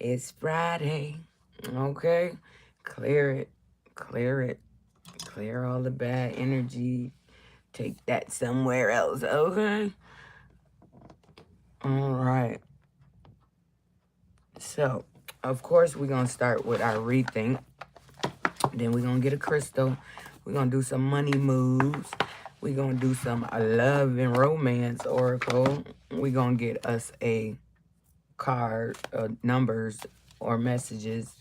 It's Friday. Okay? Clear it. Clear it. Clear all the bad energy. Take that somewhere else. Okay? All right. So, of course, we're going to start with our rethink. Then we're going to get a crystal. We're going to do some money moves. We're going to do some love and romance oracle. We're going to get us a card, numbers or messages.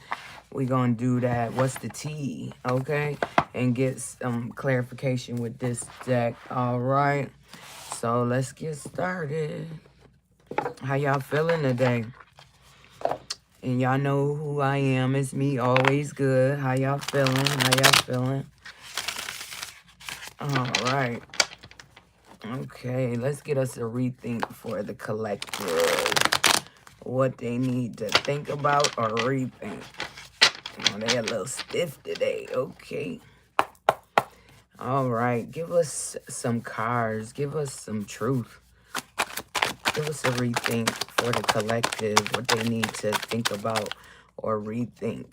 We're going to do that. What's the T? Okay? And get some clarification with this deck. All right? So let's get started. How y'all feeling today? And y'all know who I am. It's me, Always Good. How y'all feeling? How y'all feeling? All right. Okay, let's get us a rethink for the collective. What they need to think about or rethink. Oh, they a little stiff today. Okay. All right. Give us some cards. Give us some truth. Give us a rethink for the collective. What they need to think about or rethink.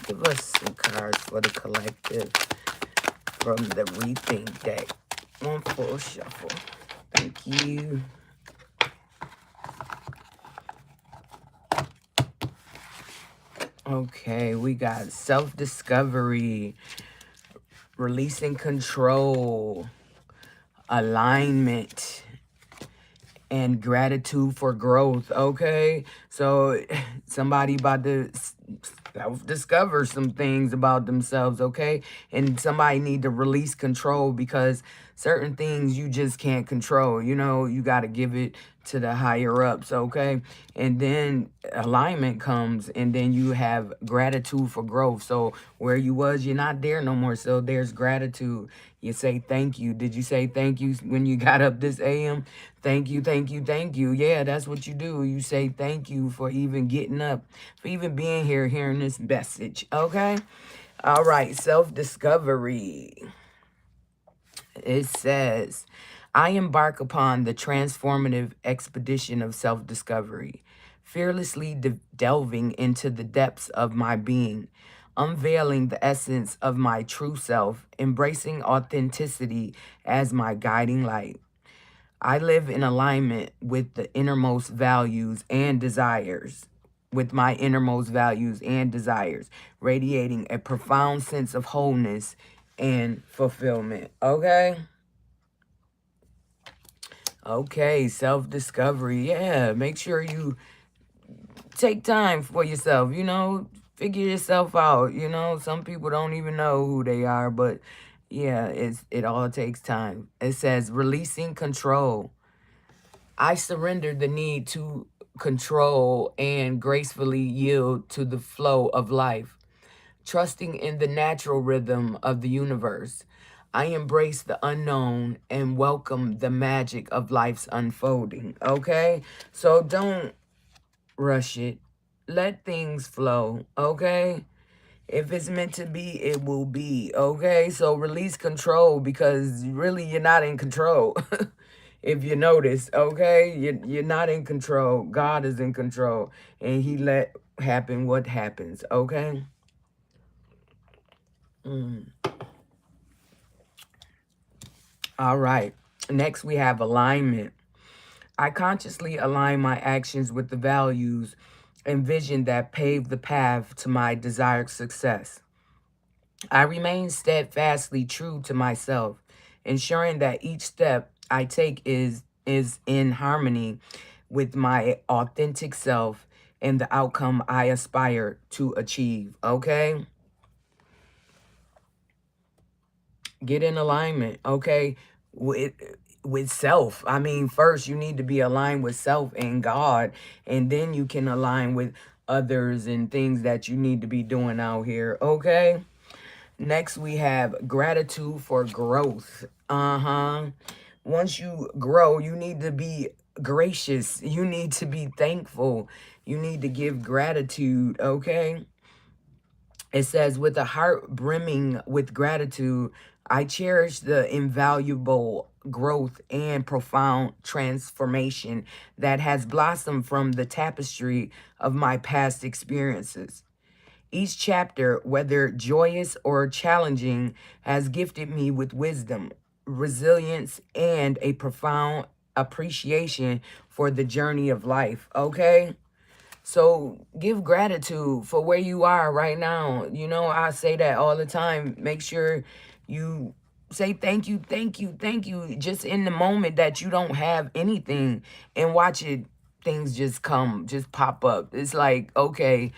Give us some cards for the collective from the rethink deck. One full shuffle. Thank you. Okay, we got self-discovery, releasing control, alignment, and gratitude for growth. Okay, so somebody about to self-discover some things about themselves. Okay, and somebody need to release control because certain things you just can't control. You know, you got to give it to the higher ups. Okay, and then alignment comes, and then you have gratitude for growth. So where you was, you're not there no more. So there's gratitude. You say thank you. Did you say thank you when you got up this AM? Thank you, thank you, thank you. Yeah, that's what you do. You say thank you for even getting up, for even being here, hearing this message. Okay? All right, self-discovery. It says, I embark upon the transformative expedition of self-discovery, fearlessly delving into the depths of my being, unveiling the essence of my true self, embracing authenticity as my guiding light. I live in alignment with the innermost values and desires, with my innermost values and desires, radiating a profound sense of wholeness and fulfillment. Okay? Okay, self-discovery. Yeah, make sure you take time for yourself, you know, figure yourself out. You know, some people don't even know who they are, but yeah, it all takes time. It says releasing control. I surrender the need to control and gracefully yield to the flow of life, trusting in the natural rhythm of the universe. I embrace the unknown and welcome the magic of life's unfolding. Okay? So don't rush it. Let things flow. Okay? If it's meant to be, it will be. Okay? So release control because really you're not in control. If you notice, okay? You're not in control. God is in control. And he let happen what happens. Okay? All right. Next, we have alignment. I consciously align my actions with the values and vision that pave the path to my desired success. I remain steadfastly true to myself, ensuring that each step I take is in harmony with my authentic self and the outcome I aspire to achieve. Okay? Get in alignment, okay, with self. I mean, first you need to be aligned with self and God, and then you can align with others and things that you need to be doing out here. Okay, next we have gratitude for growth. Once you grow, you need to be gracious, you need to be thankful, you need to give gratitude. Okay, it says, with a heart brimming with gratitude, I cherish the invaluable growth and profound transformation that has blossomed from the tapestry of my past experiences. Each chapter, whether joyous or challenging, has gifted me with wisdom, resilience, and a profound appreciation for the journey of life. Okay? So give gratitude for where you are right now. You know, I say that all the time. Make sure you say thank you, thank you, thank you, just in the moment that you don't have anything, and watch it, things just come, just pop up. It's like, okay,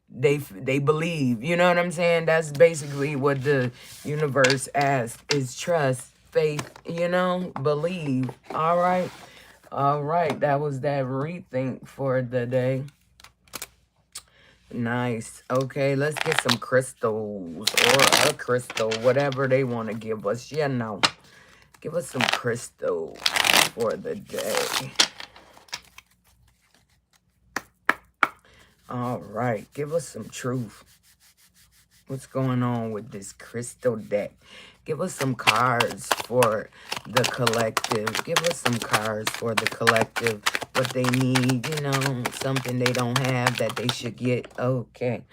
they believe. You know what I'm saying? That's basically what the universe asks, is trust, faith, you know, believe. All right. All right. That was that rethink for the day. Nice. Okay, let's get some crystals or a crystal, whatever they want to give us. Yeah, no. Give us some crystals for the day. All right, give us some truth. What's going on with this crystal deck? Give us some cards for the collective. Give us some cards for the collective. What they need, you know, something they don't have that they should get. Okay.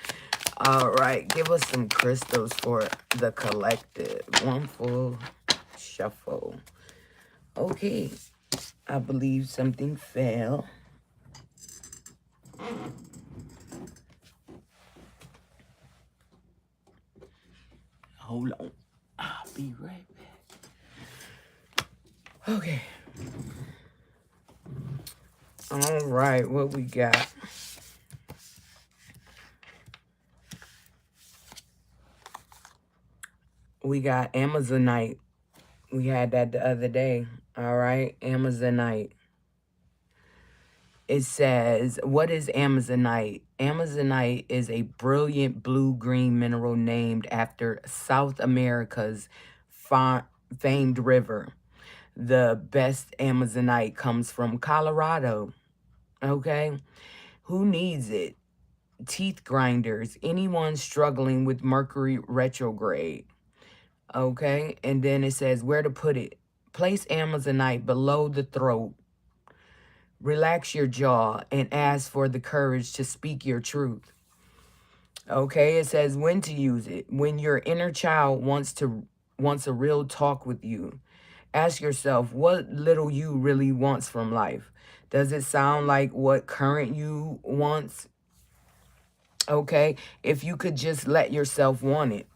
All right. Give us some crystals for the collective. One full shuffle. Okay. I believe something fell. Hold on. I'll be right back. Okay. All right. What we got? We got Amazonite. We had that the other day. All right. Amazonite. It says, what is Amazonite? Amazonite is a brilliant blue-green mineral named after South America's famed river. The best Amazonite comes from Colorado. Okay? Who needs it? Teeth grinders. Anyone struggling with Mercury retrograde. Okay? And then it says where to put it. Place Amazonite below the throat. Relax your jaw and ask for the courage to speak your truth. Okay, it says when to use it. When your inner child wants a real talk with you. Ask yourself what little you really wants from life. Does it sound like what current you wants? Okay, if you could just let yourself want it.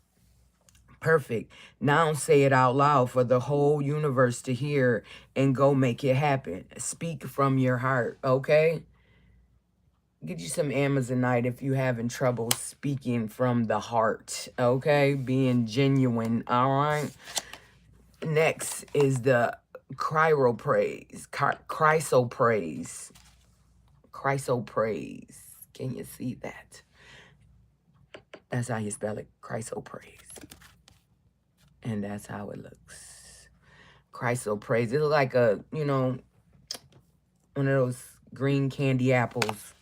Perfect. Now say it out loud for the whole universe to hear and go make it happen. Speak from your heart, okay? Get you some Amazonite if you're having trouble speaking from the heart, okay? Being genuine, all right? Next is the cryopraise, chrysopraise. Chrysopraise. Can you see that? That's how you spell it, chrysopraise. And that's how it looks. Chrysopraise. It looks like a, you know, one of those green candy apples.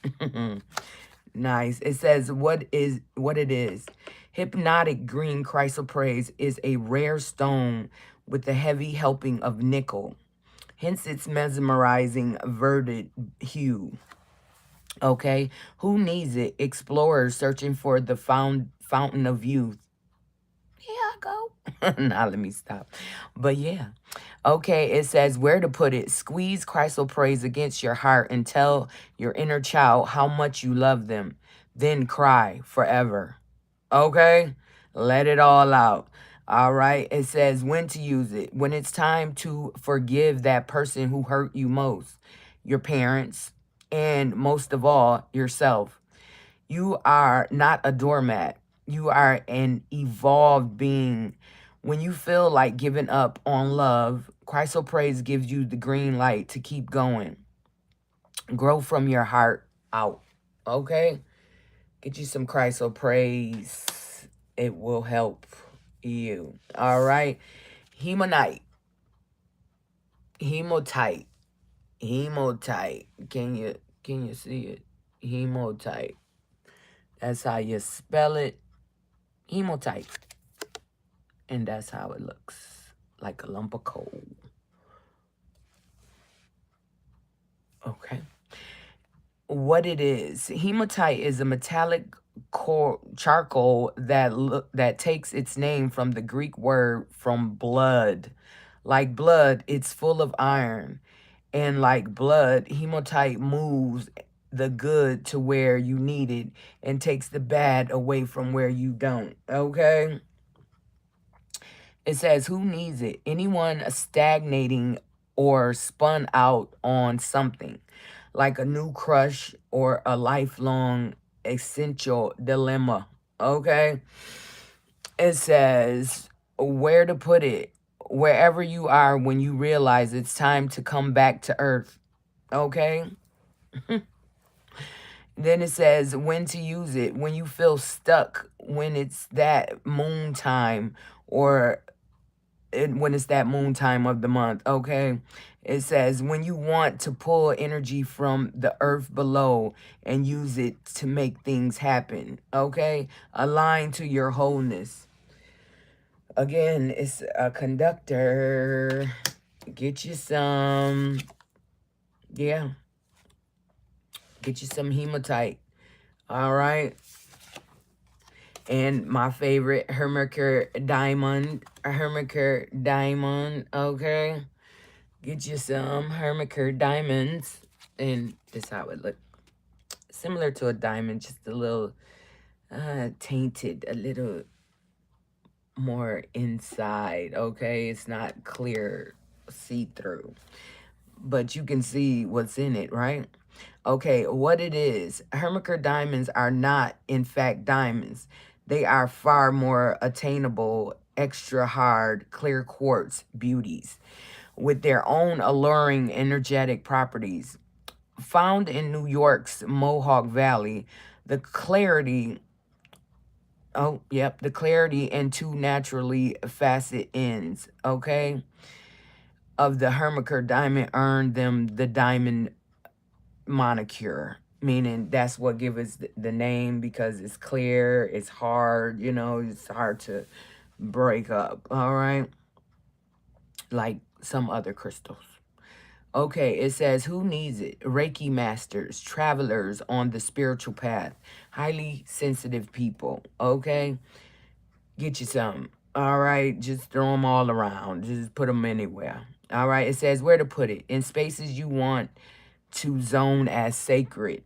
Nice. It says what it is. Hypnotic green chrysoprase is a rare stone with a heavy helping of nickel. Hence its mesmerizing verdant hue. Okay. Who needs it? Explorers searching for the fountain of youth. Here I go. Now let me stop. But yeah. Okay, it says where to put it. Squeeze chrysoprase against your heart and tell your inner child how much you love them. Then cry forever. Okay? Let it all out. All right? It says when to use it. When it's time to forgive that person who hurt you most. Your parents. And most of all, yourself. You are not a doormat. You are an evolved being. When you feel like giving up on love, chrysoprase gives you the green light to keep going. Grow from your heart out. Okay? Get you some chrysoprase. It will help you. All right? Hemonite. Hematite. Hematite. Can you see it? Hematite. That's how you spell it. Hematite. And that's how it looks. Like a lump of coal. Okay. What it is. Hematite is a metallic charcoal that takes its name from the Greek word from blood. Like blood, it's full of iron. And like blood, hematite moves the good to where you need it and takes the bad away from where you don't. Okay? It says, who needs it? Anyone stagnating or spun out on something, like a new crush or a lifelong essential dilemma. Okay? It says, where to put it? Wherever you are when you realize it's time to come back to earth. Okay? Then it says when to use it. When you feel stuck, when it's that moon time, or when it's that moon time of the month, okay? It says when you want to pull energy from the earth below and use it to make things happen, okay? Align to your wholeness. Again, it's a conductor. Get you some, yeah, get you some hematite, all right? And my favorite, Hermiker diamond, okay? Get you some Hermiker diamonds. And this is how it looks. Similar to a diamond, just a little tainted, a little more inside, okay? It's not clear, see-through. But you can see what's in it, right? Okay, what it is. Hermiker diamonds are not, in fact, diamonds. They are far more attainable, extra hard, clear quartz beauties with their own alluring energetic properties. Found in New York's Mohawk Valley, the clarity, the clarity and two naturally facet ends, okay, of the Hermiker diamond earned them the diamond moniker, meaning that's what gives us the name, because it's clear, it's hard, you know, it's hard to break up, all right, like some other crystals. Okay, it says, who needs it? Reiki masters, travelers on the spiritual path, highly sensitive people, okay? Get you some, all right? Just throw them all around. Just put them anywhere, all right? It says where to put it. In spaces you want to zone as sacred,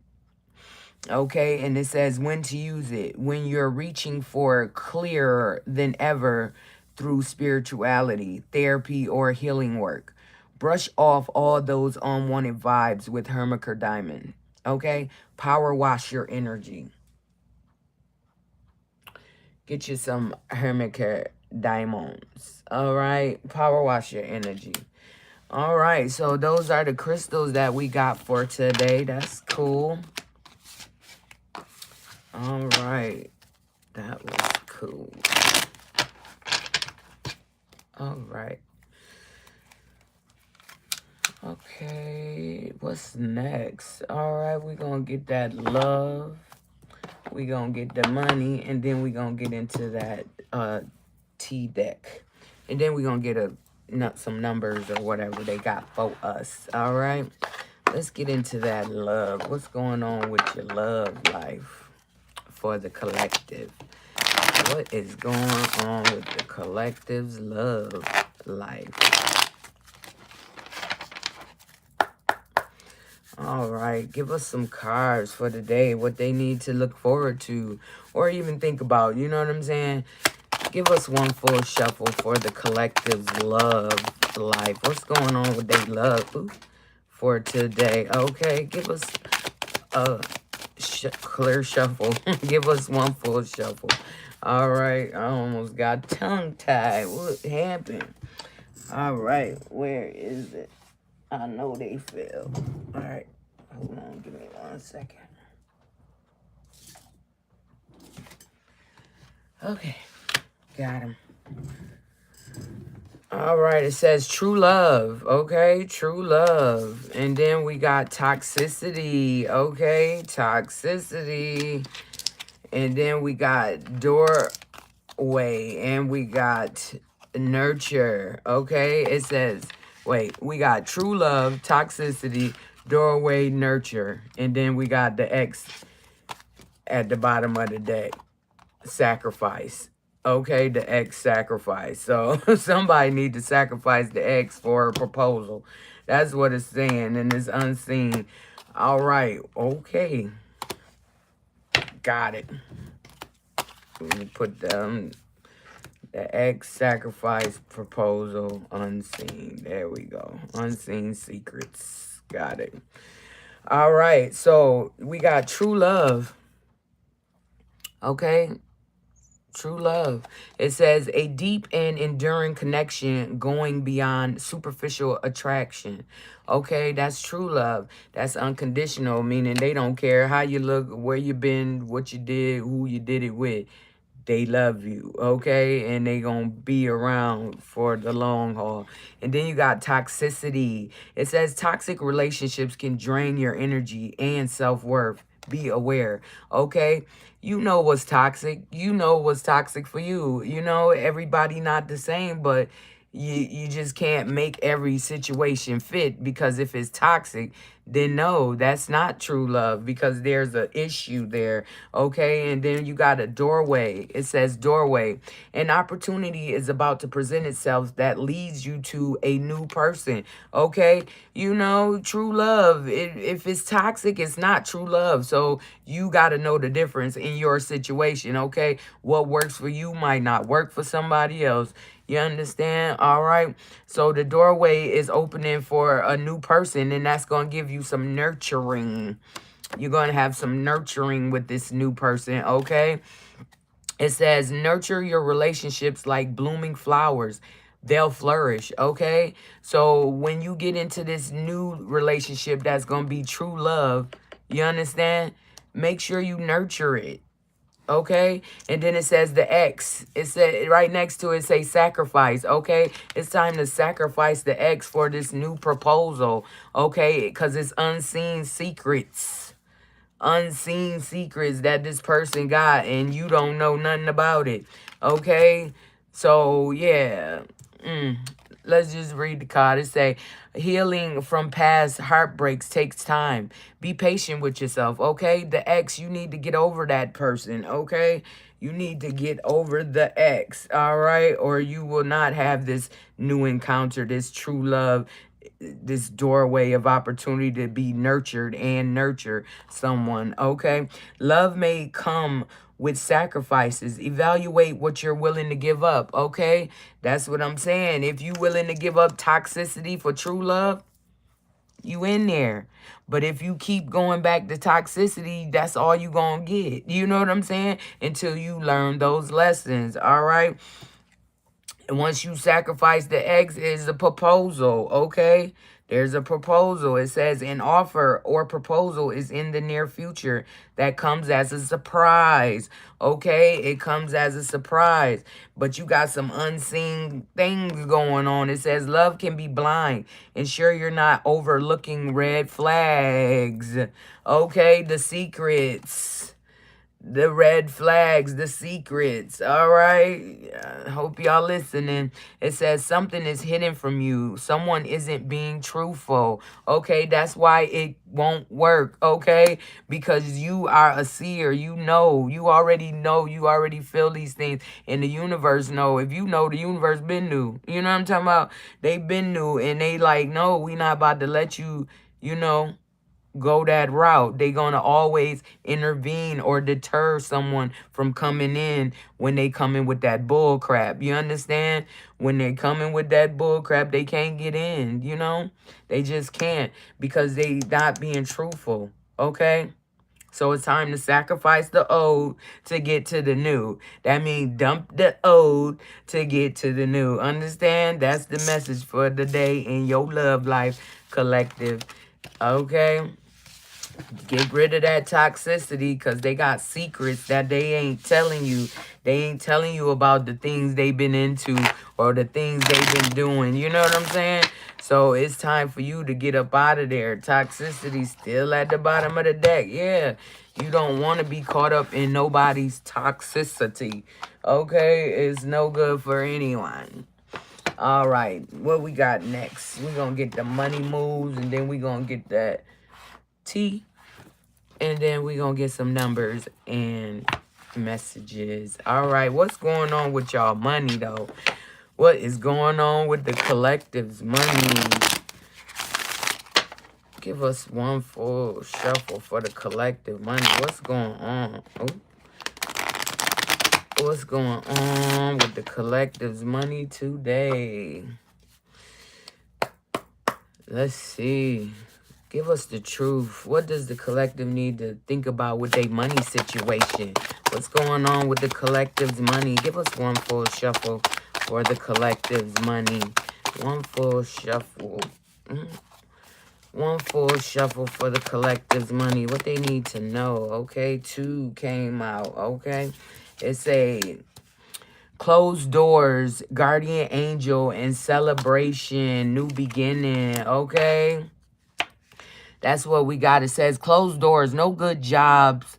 okay? And it says when to use it. When you're reaching for clearer than ever through spirituality, therapy, or healing work. Brush off all those unwanted vibes with Hermiker Diamond, okay? Power wash your energy. Get you some Hermiker Diamonds, all right? Power wash your energy. All right, so those are the crystals that we got for today. That's cool. All right, that was cool. All right. Okay, what's next? All right, we're going to get that love. We're going to get the money, and then we're going to get into that T deck. And then we're going to get some numbers or whatever they got for us. All right, let's get into that love. What's going on with your love life for the collective? What is going on with the collective's love life? All right, give us some cards for the day, what they need to look forward to or even think about. You know what I'm saying? Give us one full shuffle for the collective's love life. What's going on with their love for today? Okay, give us a clear shuffle. Give us one full shuffle. All right, I almost got tongue-tied. What happened? All right, where is it? I know they fell. All right, hold on, give me 1 second. Okay, got him. All right, it says true love, okay? True love. And then we got toxicity, okay? Toxicity. And then we got doorway, and we got nurture, okay? It says, wait, we got true love, toxicity, doorway, nurture. And then we got the X at the bottom of the deck, sacrifice. Okay, the X sacrifice. So somebody need to sacrifice the X for a proposal. That's what it's saying, and it's unseen. All right, okay. Got it. Let me put the X sacrifice proposal unseen. There we go. Unseen secrets. Got it. All right, so we got true love. Okay, true love. It says a deep and enduring connection going beyond superficial attraction. Okay, that's true love. That's unconditional, meaning they don't care how you look, where you been, what you did, who you did it with. They love you, okay? And they gonna be around for the long haul. And then you got toxicity. It says toxic relationships can drain your energy and self-worth. Be aware, okay? You know what's toxic. You know what's toxic for you. You know, everybody not the same, but you just can't make every situation fit, because if it's toxic, then no, that's not true love, because there's an issue there, okay? And then you got a doorway. It says doorway. An opportunity is about to present itself that leads you to a new person, okay? You know, true love, if it's toxic, it's not true love. So you got to know the difference in your situation, okay? What works for you might not work for somebody else. You understand? All right. So the doorway is opening for a new person, and that's going to give you some nurturing. You're going to have some nurturing with this new person, okay? It says, nurture your relationships like blooming flowers. They'll flourish, okay? So when you get into this new relationship that's going to be true love, you understand? Make sure you nurture it. Okay, and then it says the X. It said right next to it say sacrifice. Okay, it's time to sacrifice the X for this new proposal. Okay, because it's unseen secrets. Unseen secrets that this person got, and you don't know nothing about it. Okay, so yeah. Let's just read the card. It say, healing from past heartbreaks takes time. Be patient with yourself, okay? The X, you need to get over that person, okay? You need to get over the X, all right? Or you will not have this new encounter, this true love, this doorway of opportunity to be nurtured and nurture someone, okay? Love may come with sacrifices. Evaluate what you're willing to give up, okay? That's what I'm saying. If you willing to give up toxicity for true love, you in there. But if you keep going back to toxicity, that's all you gonna get. You know what I'm saying? Until you learn those lessons, all right? And once you sacrifice the eggs, is a proposal, okay? There's a proposal. It says an offer or proposal is in the near future that comes as a surprise, okay? It comes as a surprise, but you got some unseen things going on. It says love can be blind. Ensure you're not overlooking red flags, okay? The secrets. The red flags, the secrets, all right? I hope y'all listening. It says something is hidden from you. Someone isn't being truthful, okay? That's why it won't work, okay? Because you are a seer. You know. You already feel these things. And the universe know. If you know, the universe been new. You know what I'm talking about? They been new, and they like, no, we not about to let you, you know, go that route. They gonna always intervene or deter someone from coming in when they come in with that bull crap. You understand? When they come in with that bull crap, they can't get in, you know? They just can't, because they not being truthful, okay? So it's time to sacrifice the old to get to the new. That means dump the old to get to the new. Understand? That's the message for the day in your love life collective. Okay? Get rid of that toxicity, because they got secrets that they ain't telling you. They ain't telling you about the things they've been into or the things they've been doing. You know what I'm saying? So it's time for you to get up out of there. Toxicity still at the bottom of the deck. Yeah, you don't want to be caught up in nobody's toxicity. Okay? It's no good for anyone. All right, what we got next? We're going to get the money moves, and then we're going to get that T. And then we're going to get some numbers and messages. All right. What's going on with y'all money, though? What is going on with the collective's money? Give us one full shuffle for the collective money. What's going on? Oh. What's going on with the collective's money today? Let's see. Give us the truth. What does the collective need to think about with their money situation? What's going on with the collective's money? Give us one full shuffle for the collective's money. One full shuffle. One full shuffle for the collective's money. What they need to know, okay? 2 came out, okay? It's a closed doors, guardian angel, and celebration, new beginning, okay? That's what we got. It says closed doors, no good jobs,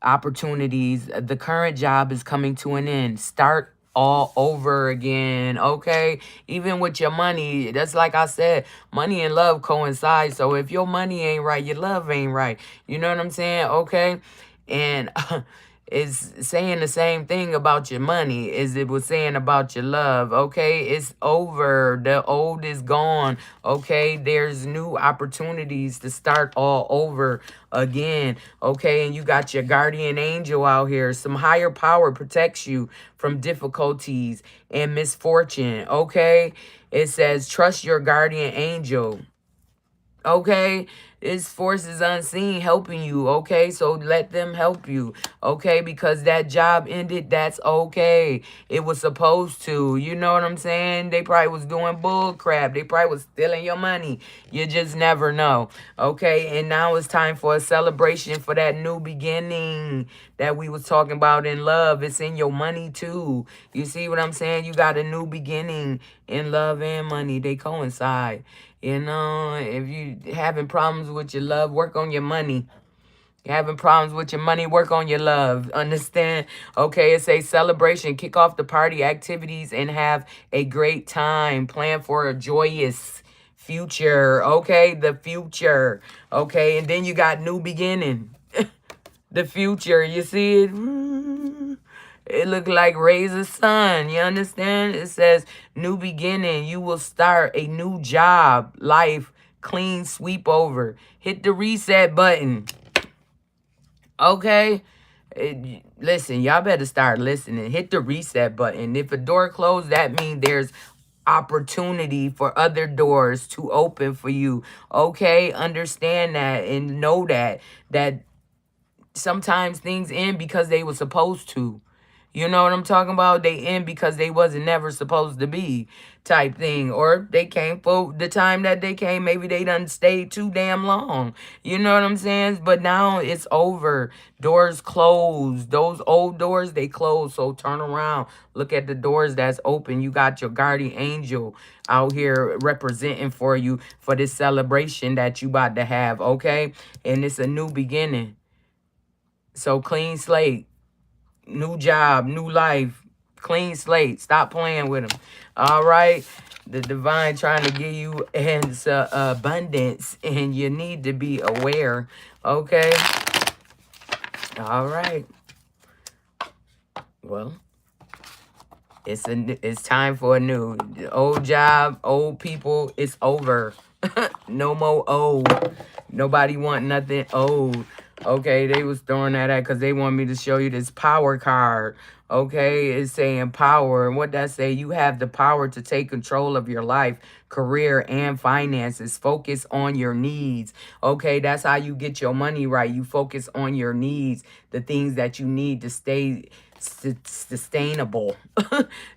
opportunities. The current job is coming to an end. Start all over again, okay? Even with your money, that's like I said, money and love coincide. So if your money ain't right, your love ain't right. You know what I'm saying? Okay? And it's saying the same thing about your money as it was saying about your love, okay? It's over. The old is gone, okay? There's new opportunities to start all over again, okay? And you got your guardian angel out here. Some higher power protects you from difficulties and misfortune, okay? It says, trust your guardian angel. Okay, it's forces unseen helping you, okay? So let them help you, okay? Because that job ended, that's okay. It was supposed to, you know what I'm saying? They probably was doing bull crap. They probably was stealing your money. You just never know, okay? And now it's time for a celebration for that new beginning that we was talking about in love. It's in your money too. You see what I'm saying? You got a new beginning in love and money. They coincide. You know, if you having problems with your love, work on your money. You're having problems with your money, work on your love. Understand? Okay, it's a celebration. Kick off the party activities and have a great time. Plan for a joyous future. Okay, the future. Okay, and then you got new beginning. The future, you see it? It looked like raise a sun. You understand? It says new beginning. You will start a new job, life, clean sweep over. Hit the reset button. Okay? Listen, y'all better start listening. Hit the reset button. If a door closed, that means there's opportunity for other doors to open for you. Okay? Understand that and know that sometimes things end because they were supposed to. You know what I'm talking about? They end because they wasn't never supposed to be type thing. Or they came for the time that they came. Maybe they done stayed too damn long. You know what I'm saying? But now it's over. Doors closed. Those old doors, they closed. So turn around. Look at the doors that's open. You got your guardian angel out here representing for you for this celebration that you about to have, okay? And it's a new beginning. So clean slate. New job, new life, clean slate. Stop playing with them. All right? The divine trying to give you abundance, and you need to be aware. Okay? All right. Well, it's time for a new. Old job, old people, it's over. No more old. Nobody want nothing old. Okay, they was throwing that at because they want me to show you this power card. Okay, it's saying power. And what that say? You have the power to take control of your life, career, and finances. Focus on your needs. Okay, that's how you get your money right. You focus on your needs, the things that you need to stay sustainable.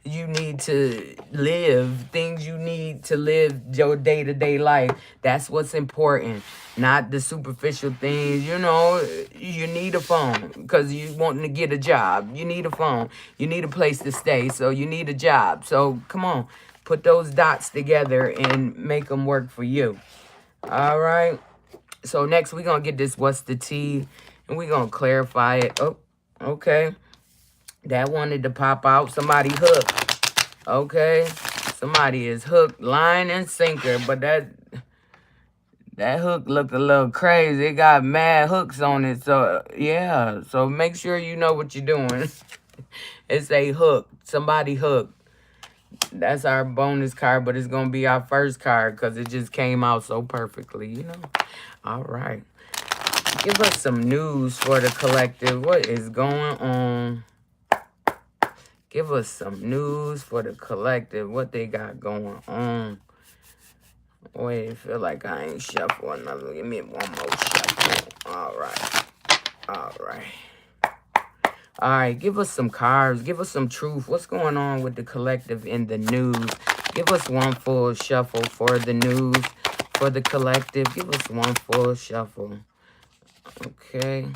You need to live things you need to live your day-to-day life. That's what's important, not the superficial things. You know, you need a phone because you wanting to get a job. You need a phone. You need a place to stay, so you need a job. So come on, put those dots together and make them work for you. All right, so next we're gonna get this what's the tea, and we're gonna clarify it. Oh, okay. That wanted to pop out. Somebody hooked. Okay. Somebody is hooked, line and sinker. But that That hook looked a little crazy. It got mad hooks on it. So, yeah. So, make sure you know what you're doing. It's a hook. Somebody hooked. That's our bonus card, but it's going to be our first card because it just came out so perfectly, you know? All right. Give us some news for the collective. What is going on? Give us some news for the collective. What they got going on? Wait, I feel like I ain't shuffle another. Give me one more shuffle. All right. All right. All right, give us some cards. Give us some truth. What's going on with the collective in the news? Give us one full shuffle for the news, for the collective. Give us one full shuffle. Okay.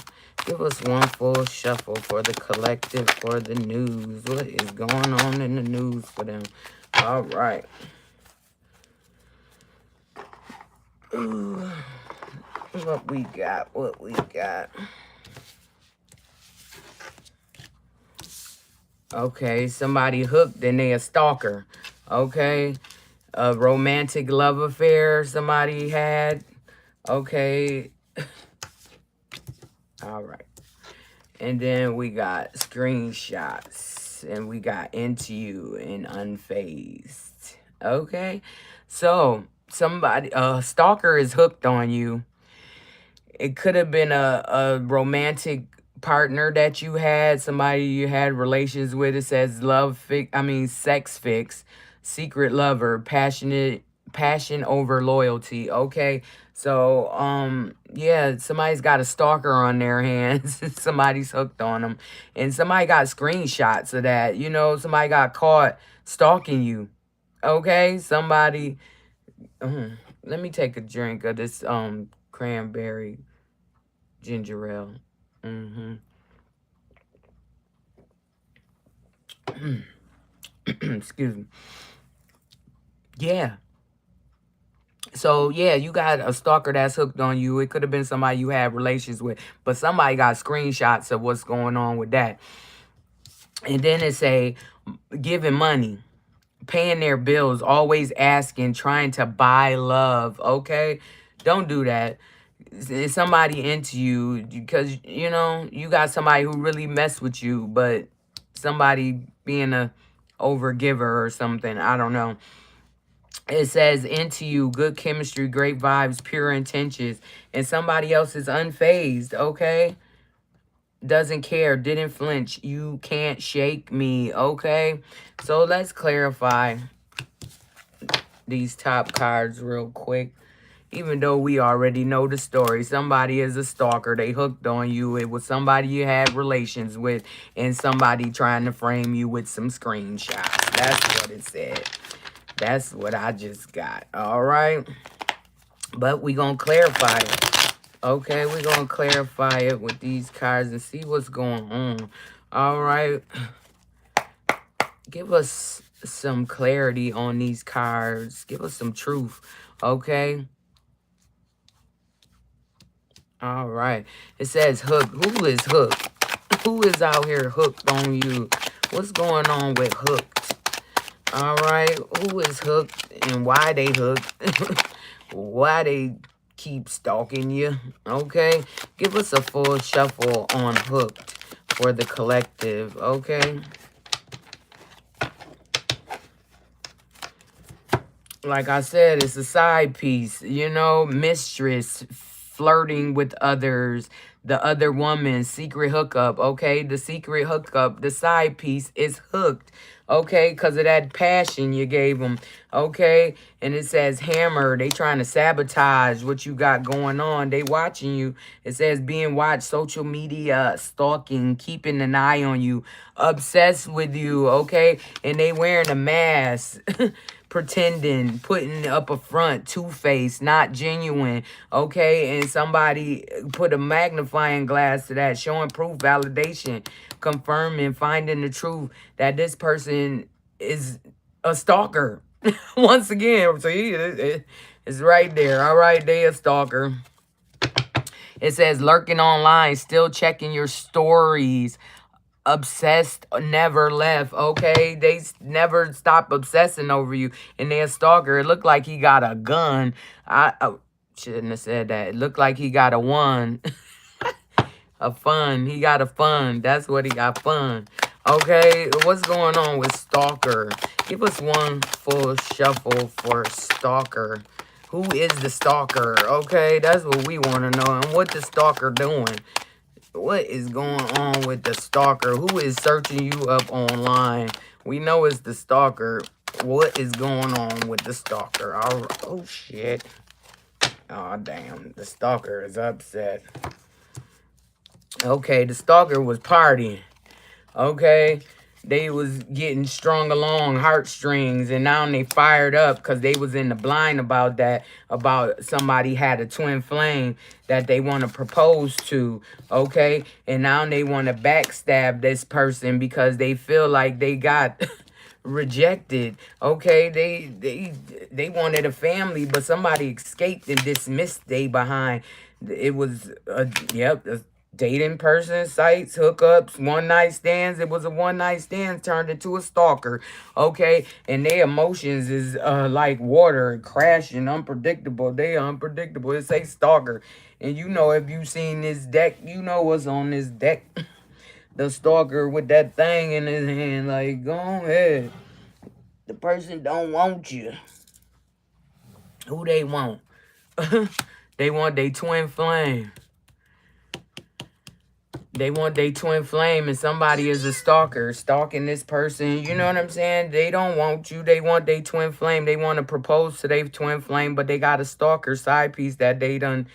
Give us one full shuffle for the collective, for the news. What is going on in the news for them? All right. Ooh. What we got? What we got? Okay, somebody hooked and they a stalker. Okay, a romantic love affair somebody had. Okay. All right. And then we got screenshots and we got into you and unfazed. Okay. So somebody, a stalker is hooked on you. It could have been a romantic partner that you had, somebody you had relations with. It says sex fix, secret lover, passion over loyalty. Okay. So, yeah, somebody's got a stalker on their hands. Somebody's hooked on them. And somebody got screenshots of that. You know, somebody got caught stalking you. Okay? Somebody, let me take a drink of this, cranberry ginger ale. Excuse me. Yeah. So, yeah, you got a stalker that's hooked on you. It could have been somebody you had relations with, but somebody got screenshots of what's going on with that. And then it say giving money, paying their bills, always asking, trying to buy love. Okay? Don't do that. Is somebody into you because, you know, you got somebody who really mess with you, but somebody being a overgiver or something. I don't know. It says into you, good chemistry, great vibes, pure intentions, and somebody else is unfazed, okay? Doesn't care, didn't flinch. You can't shake me, okay? So let's clarify these top cards real quick. Even though we already know the story, somebody is a stalker. They hooked on you. It was somebody you had relations with and somebody trying to frame you with some screenshots. That's what it said. That's what I just got. All right. But we're going to clarify it. Okay, we're going to clarify it with these cards and see what's going on. All right. Give us some clarity on these cards. Give us some truth. Okay. All right. It says hook. Who is hooked? Who is out here hooked on you? What's going on with hooked? All right. Who is hooked and why they hooked? Why they keep stalking you? Okay. Give us a full shuffle on hooked for the collective. Okay. Like I said, it's a side piece, you know, mistress, flirting with others, the other woman, secret hookup, okay? The secret hookup, the side piece is hooked, okay? Because of that passion you gave them, okay? And it says hammer, they trying to sabotage what you got going on. They watching you. It says being watched, social media, stalking, keeping an eye on you, obsessed with you, okay? And they wearing a mask. Pretending, putting up a front, two-faced, not genuine, okay? And somebody put a magnifying glass to that, showing proof, validation, confirming, finding the truth that this person is a stalker. Once again, see, it's right there. All right, they a stalker. It says lurking online, still checking your stories. Obsessed, never left, okay? They never stop obsessing over you, and they're a stalker. It looked like he got a gun. Shouldn't have said that. It looked like he got a one. A fun. He got a fun. That's what he got, fun. Okay, what's going on with Stalker? Give us one full shuffle for Stalker. Who is the Stalker? Okay, that's what we want to know. And what the Stalker doing? What is going on with the Stalker? Who is searching you up online? We know it's the Stalker. What is going on with the Stalker? Oh, shit. Oh, damn. The Stalker is upset. Okay, the Stalker was partying. Okay, they was getting strung along heartstrings, and now they fired up because they was in the blind about that, about somebody had a twin flame that they want to propose to. Okay, and now they want to backstab this person because they feel like they got rejected. Okay, they wanted a family, but somebody escaped and dismissed they behind. It was yep, dating person, sites, hookups, one night stands. It was a one night stand turned into a stalker. Okay, and their emotions is like water, crashing, unpredictable. They unpredictable. It say stalker, and you know, if you seen this deck, you know what's on this deck. The stalker with that thing in his hand, like, go ahead. The person don't want you. Who they want? They want their twin flame. They want their twin flame, and somebody is a stalker, stalking this person. You know what I'm saying? They don't want you. They want their twin flame. They want to propose to their twin flame, but they got a stalker side piece that they done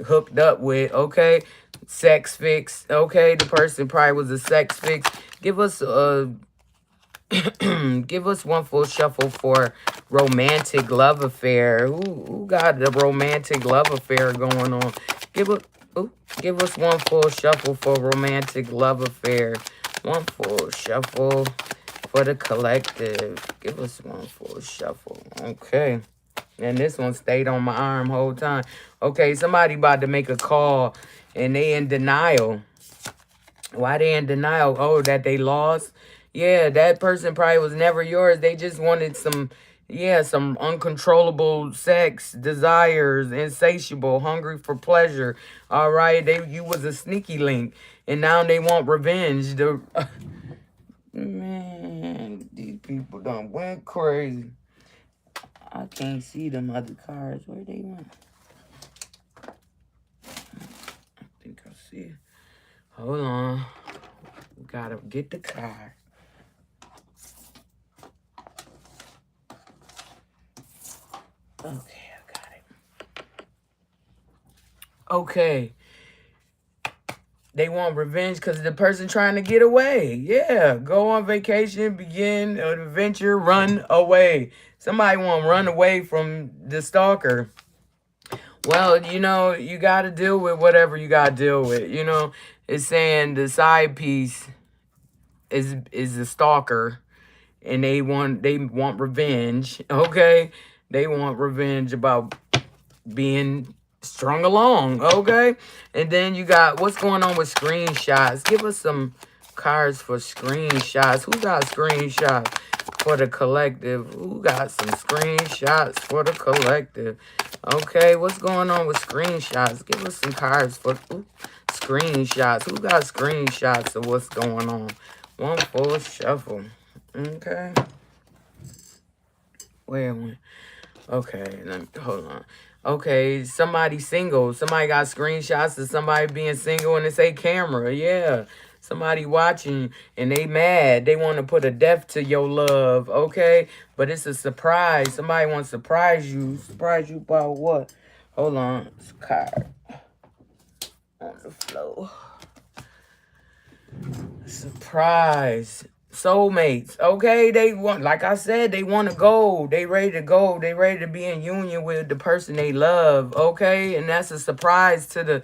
hooked up with. Okay, sex fix. Okay, the person probably was a sex fix. Give us give us one full shuffle for romantic love affair. Who got the romantic love affair going on? Give us one full shuffle for romantic love affair. One full shuffle for the collective. Give us one full shuffle. Okay. And this one stayed on my arm whole time. Okay, somebody about to make a call and they in denial. Why they in denial? Oh, that they lost? Yeah, that person probably was never yours. They just wanted some, yeah, some uncontrollable sex, desires, insatiable, hungry for pleasure. All right, you was a sneaky link, and now they want revenge. Man, these people done went crazy. I can't see them other cards. Where they went? I think I see it. Hold on. We gotta get the card. Okay, I got it. Okay. They want revenge because the person trying to get away. Yeah, go on vacation, begin an adventure, run away. Somebody want to run away from the stalker. Well, you know, you got to deal with whatever you got to deal with. You know, it's saying the side piece is the stalker, and they want revenge. Okay, they want revenge about being strung along. Okay, and then you got what's going on with screenshots. Give us some cards for screenshots. Who got screenshots for the collective? Who got some screenshots for the collective? Okay, what's going on with screenshots? Give us some cards for screenshots. Who got screenshots of what's going on? One full shuffle. Okay. Where am I? Okay, hold on. Okay, somebody single. Somebody got screenshots of somebody being single and it say camera. Yeah. Somebody watching and they mad. They want to put a death to your love. Okay. But it's a surprise. Somebody wants to surprise you. Surprise you about what? Hold on. It's a card on the floor. Surprise. Soulmates. Okay, they want, like I said, they want to go. They ready to go. They ready to be in union with the person they love. Okay, and that's a surprise to the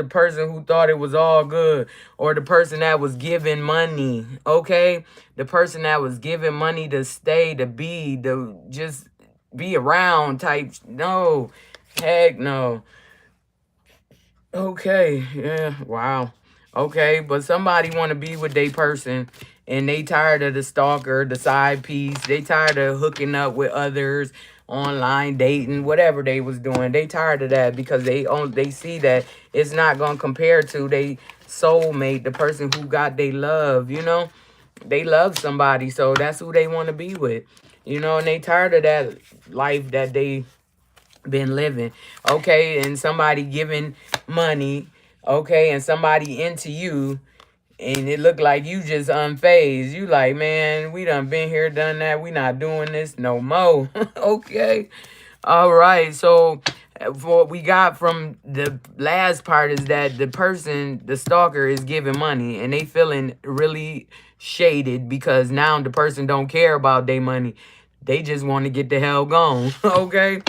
person who thought it was all good, or the person that was giving money. Okay, the person that was giving money to stay, to be, to just be around type. No, heck no. Okay, yeah, wow. Okay, but somebody want to be with their person, and they tired of the stalker, the side piece. They tired of hooking up with others, online dating, whatever they was doing. They tired of that because they see that it's not gonna compare to they soulmate, the person who got they love, you know? They love somebody, so that's who they want to be with. You know, and they tired of that life that they been living. Okay, and somebody giving money, okay, and somebody into you, and it looked like you just unfazed. You like, man, we done been here, done that. We not doing this no more. Okay. All right. So what we got from the last part is that the person, the stalker, is giving money and they feeling really shaded because now the person don't care about their money. They just want to get the hell gone. Okay.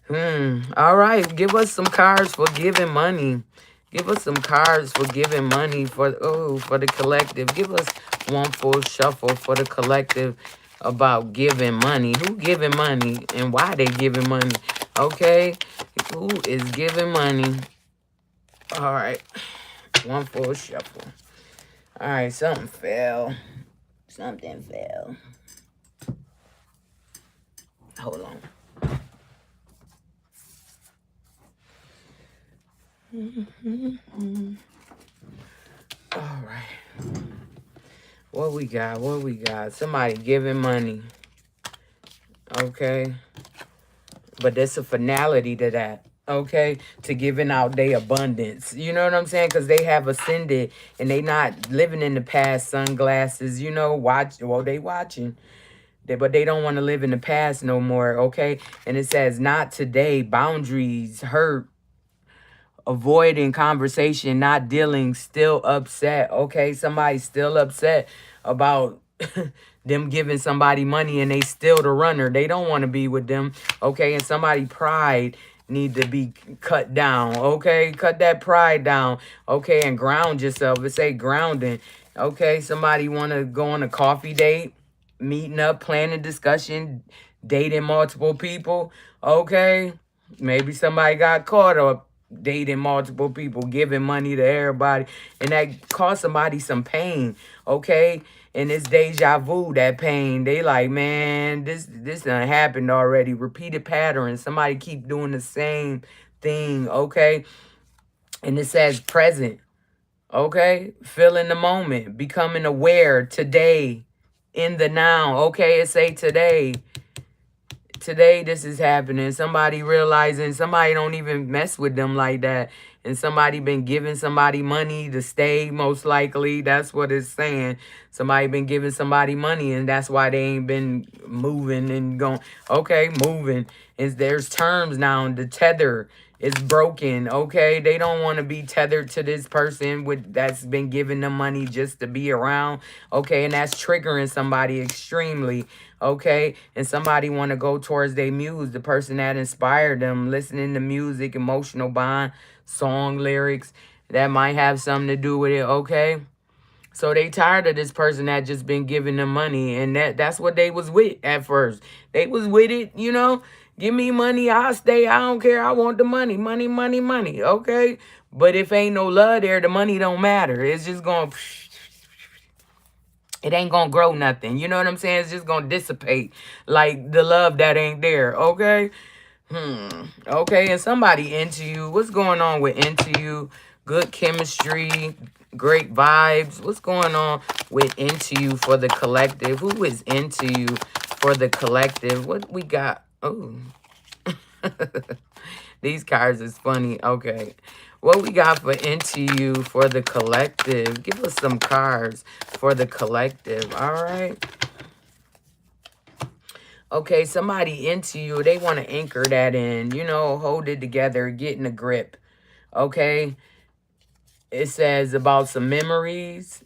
All right. Give us some cards for giving money. Give us some cards for giving money for the collective. Give us one full shuffle for the collective about giving money. Who giving money and why they giving money? Okay. Who is giving money? All right. One full shuffle. All right. Something fell. Something fell. Hold on. All right. What we got? What we got? Somebody giving money. Okay. But there's a finality to that. Okay. To giving out their abundance. You know what I'm saying? Because they have ascended and they not living in the past sunglasses. You know, they watching. But they don't want to live in the past no more. Okay. And it says not today. Boundaries hurt. Avoiding conversation, not dealing, still upset. Okay, somebody's still upset about them giving somebody money and they still the runner. They don't want to be with them. Okay, and somebody pride need to be cut down. Okay, cut that pride down. Okay, and ground yourself. It say grounding. Okay, somebody want to go on a coffee date, meeting up, planning discussion, dating multiple people. Okay, maybe somebody got caught up dating multiple people, giving money to everybody, and that caused somebody some pain. Okay, and it's deja vu, that pain. They like, man, this done happened already. Repeated patterns. Somebody keep doing the same thing. Okay, and it says present. Okay, feeling the moment, becoming aware today, in the now. Okay, it say today. Today this is happening. Somebody realizing somebody don't even mess with them like that. And somebody been giving somebody money to stay, most likely. That's what it's saying. Somebody been giving somebody money and that's why they ain't been moving and going. Okay, moving. There's terms now. The tether is broken. Okay, they don't want to be tethered to this person that's been giving them money just to be around. Okay, and that's triggering somebody extremely. Okay, and somebody want to go towards their muse, the person that inspired them, listening to music, emotional bond, song lyrics, that might have something to do with it. Okay, so they tired of this person that just been giving them money, and that's what they was with at first. They was with it, you know. Give me money, I'll stay. I don't care. I want the money, money, money, money. Okay, but if ain't no love there, the money don't matter. It's just gonna. It ain't gonna grow nothing. You know what I'm saying? It's just gonna dissipate like the love that ain't there. Okay. Okay, and somebody into you. What's going on with into you? Good chemistry, great vibes. What's going on with into you for the collective? Who is into you for the collective? What we got? Oh. These cards is funny. Okay. What we got for into you for the collective? Give us some cards for the collective. All right. Okay, somebody into you, they want to anchor that in, you know, hold it together, get in a grip. Okay. It says about some memories.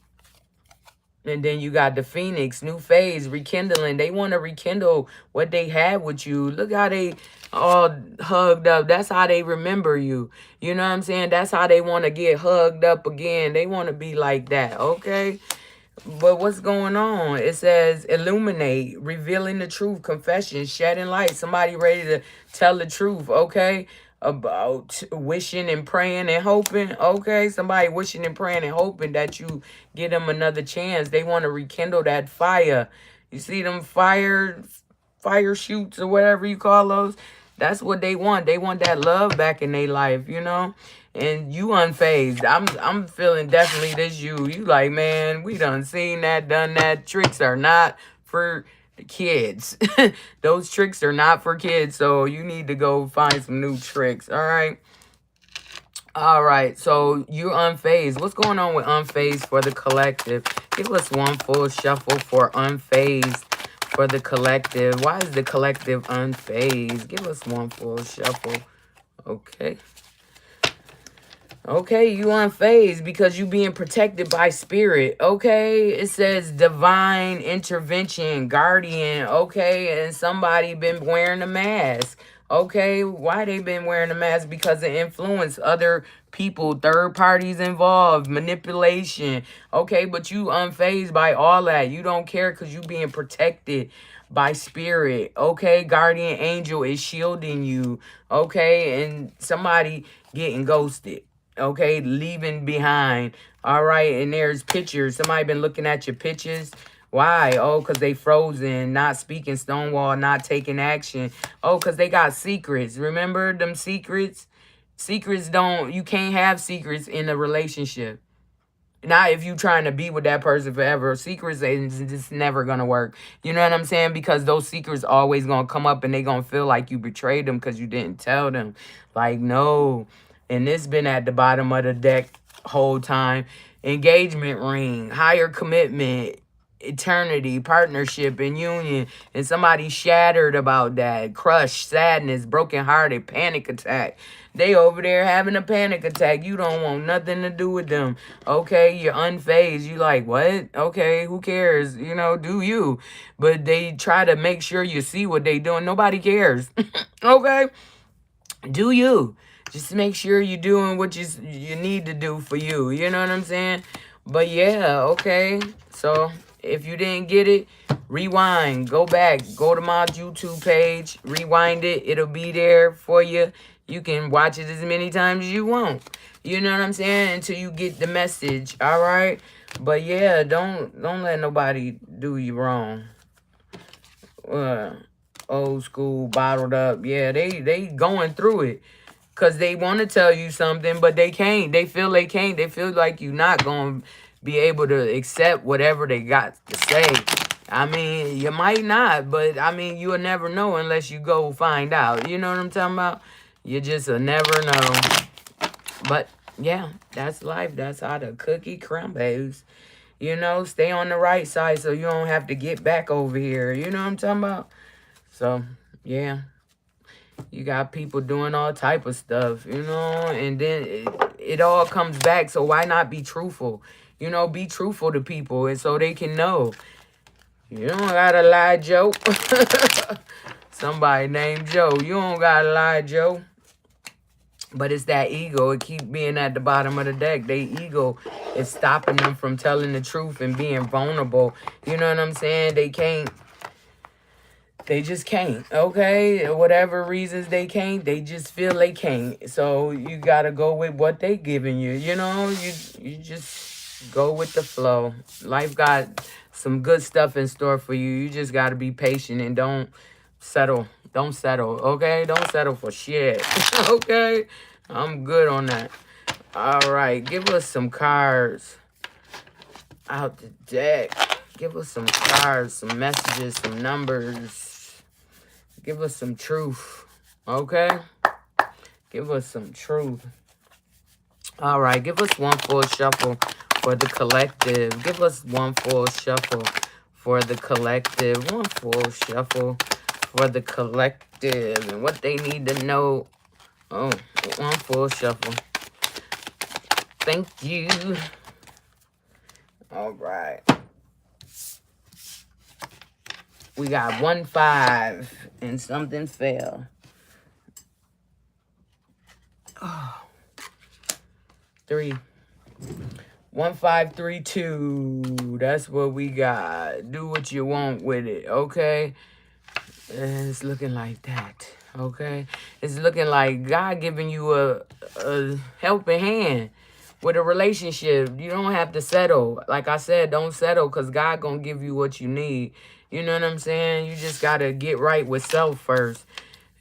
And then you got the Phoenix, new phase, rekindling. They want to rekindle what they had with you. Look how they all hugged up. That's how they remember you. You know what I'm saying? That's how they want to get hugged up again. They want to be like that, okay? But what's going on? It says illuminate, revealing the truth, confession, shedding light. Somebody ready to tell the truth, okay? About wishing and praying and hoping, okay? Somebody wishing and praying and hoping that you give them another chance. They want to rekindle that fire. You see them fire fire shoots or whatever you call those. That's what they want. They want that love back in their life, you know? And you unfazed. I'm feeling definitely this you. You like, man, we done seen that, done that. Tricks are not for the kids. Those tricks are not for kids. So you need to go find some new tricks. All right. All right, so you're unfazed. What's going on with unfazed for the collective? Give us one full shuffle for unfazed for the collective. Why is the collective unfazed? Give us one full shuffle. Okay. Okay, you unfazed because you being protected by spirit. Okay, it says divine intervention, guardian. Okay, and somebody been wearing a mask. Okay, why they been wearing a mask? Because of influence, other people, third parties involved, manipulation. Okay, but you unfazed by all that. You don't care because you being protected by spirit. Okay, guardian angel is shielding you. Okay, and somebody getting ghosted. Okay, leaving behind. All right, and there's pictures. Somebody been looking at your pictures. Why? Oh, because they frozen, not speaking, stonewall, not taking action. Oh, because they got secrets. Remember them secrets? Secrets don't, you can't have secrets in a relationship. Not if you trying to be with that person forever. Secrets is just never gonna work. You know what I'm saying? Because those secrets always gonna come up and they gonna feel like you betrayed them because you didn't tell them. Like, no. And this been at the bottom of the deck whole time. Engagement ring, higher commitment, eternity, partnership, and union. And somebody shattered about that. Crush, sadness, brokenhearted, panic attack. They over there having a panic attack. You don't want nothing to do with them. Okay, you're unfazed. You like, what? Okay, who cares? You know, do you. But they try to make sure you see what they doing. Nobody cares. Okay? Do you. Just make sure you're doing what you need to do for you. You know what I'm saying? But yeah, okay. So if you didn't get it, rewind. Go back. Go to my YouTube page. Rewind it. It'll be there for you. You can watch it as many times as you want. You know what I'm saying? Until you get the message. All right? But yeah, don't let nobody do you wrong. Old school, bottled up. Yeah, they going through it. Because they want to tell you something, but they can't. They feel they can't. They feel like you're not going to be able to accept whatever they got to say. I mean, you might not, but I mean, you'll never know unless you go find out. You know what I'm talking about? You just will never know. But yeah, that's life. That's how the cookie crumbles. You know, stay on the right side so you don't have to get back over here. You know what I'm talking about? So, yeah. You got people doing all type of stuff, you know, and then it all comes back. So why not be truthful? You know, be truthful to people and so they can know. You don't gotta lie, Joe. Somebody named Joe. You don't gotta lie, Joe. But it's that ego. It keep being at the bottom of the deck. Their ego is stopping them from telling the truth and being vulnerable. You know what I'm saying? They can't. They just can't, okay? Whatever reasons they can't, they just feel they can't. So you got to go with what they giving you. You know, you just go with the flow. Life got some good stuff in store for you. You just got to be patient and don't settle. Don't settle, okay? Don't settle for shit, okay? I'm good on that. All right, give us some cards out the deck. Give us some cards, some messages, some numbers. Give us some truth, okay? Give us some truth. All right, give us one full shuffle for the collective. Give us one full shuffle for the collective. One full shuffle for the collective and what they need to know. Oh, one full shuffle. Thank you. All right. We got 1, 5, and something fell. Oh. 3. 1, 5, 3, 2. That's what we got. Do what you want with it, okay? It's looking like that, okay? It's looking like God giving you a helping hand with a relationship. You don't have to settle. Like I said, don't settle because God going to give you what you need. You know what I'm saying? You just got to get right with self first.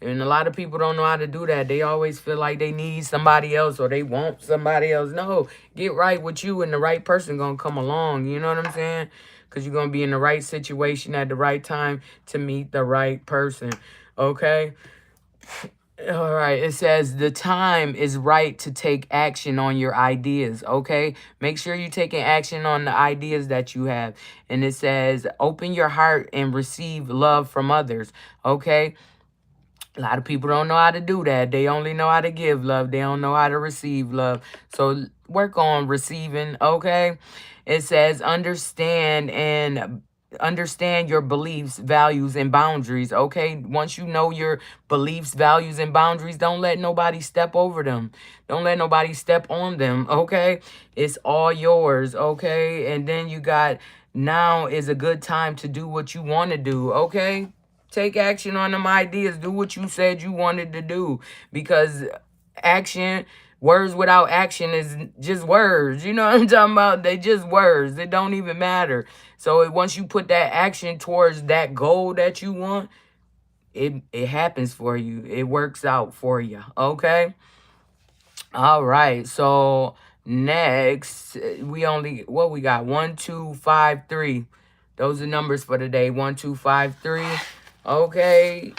And a lot of people don't know how to do that. They always feel like they need somebody else or they want somebody else. No, get right with you and the right person going to come along. You know what I'm saying? Because you're going to be in the right situation at the right time to meet the right person. Okay? All right, it says the time is right to take action on your ideas, okay? Make sure you're taking action on the ideas that you have. And it says open your heart and receive love from others, okay? A lot of people don't know how to do that. They only know how to give love. They don't know how to receive love. So work on receiving, okay? It says understand your beliefs, values, and boundaries, okay? Once you know your beliefs, values, and boundaries, don't let nobody step over them. Don't let nobody step on them, okay? It's all yours, okay? And then you got now is a good time to do what you want to do, okay? Take action on them ideas. Do what you said you wanted to do. Because action, words without action is just words. You know what I'm talking about? They just words. It don't even matter. So once you put that action towards that goal that you want, it happens for you. It works out for you. Okay? All right. So next, we only, what we got? 1, 2, 5, 3. Those are numbers for today. 1, 2, 5, 3. Okay.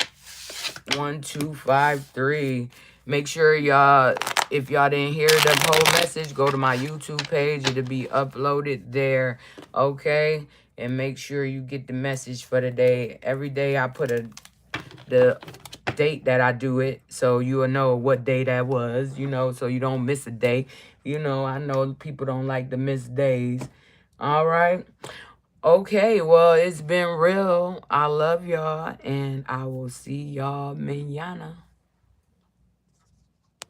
1, 2, 5, 3. Make sure y'all, if y'all didn't hear the whole message, go to my YouTube page. It'll be uploaded there. Okay. And make sure you get the message for the day. Every day I put the date that I do it, so you will know what day that was, you know, so you don't miss a day. You know, I know people don't like to miss days. All right. Okay, well, it's been real. I love y'all, and I will see y'all mañana.